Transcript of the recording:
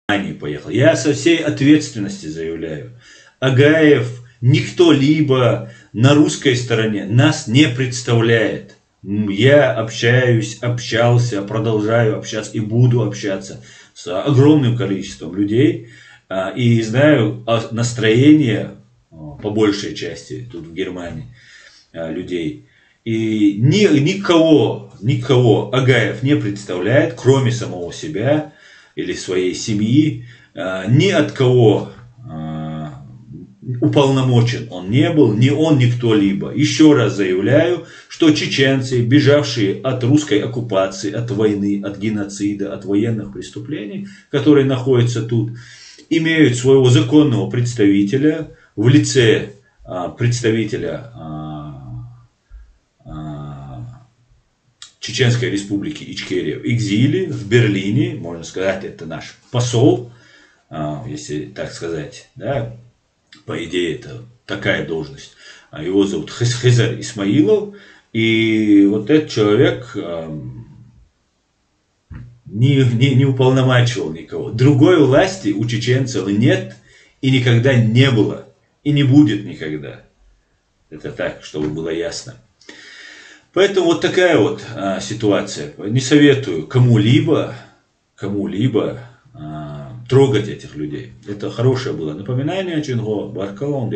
поехал. Я со всей ответственности заявляю. Агаев, никто либо на русской стороне нас не представляет. Я общался, продолжаю общаться и буду общаться с огромным количеством людей. И знаю настроение, по большей части, тут в Германии, людей. И никого Агаев не представляет, кроме самого себя или своей семьи. Ни от кого уполномочен он не был, ни он, ни кто-либо. Еще раз заявляю, что чеченцы, бежавшие от русской оккупации, от войны, от геноцида, от военных преступлений, которые находятся тут, имеют своего законного представителя в лице представителя Чеченской республики Ичкерия в экзиле, в Берлине, можно сказать, это наш посол, если так сказать, да, по идее это такая должность. Его зовут Хизар Исмаилов, и вот этот человек не уполномачивал никого. Другой власти у чеченцев нет и никогда не было, и не будет никогда. Это так, чтобы было ясно. Поэтому вот такая вот ситуация. Не советую кому-либо трогать этих людей. Это хорошее было напоминание. Чинго Баркалон,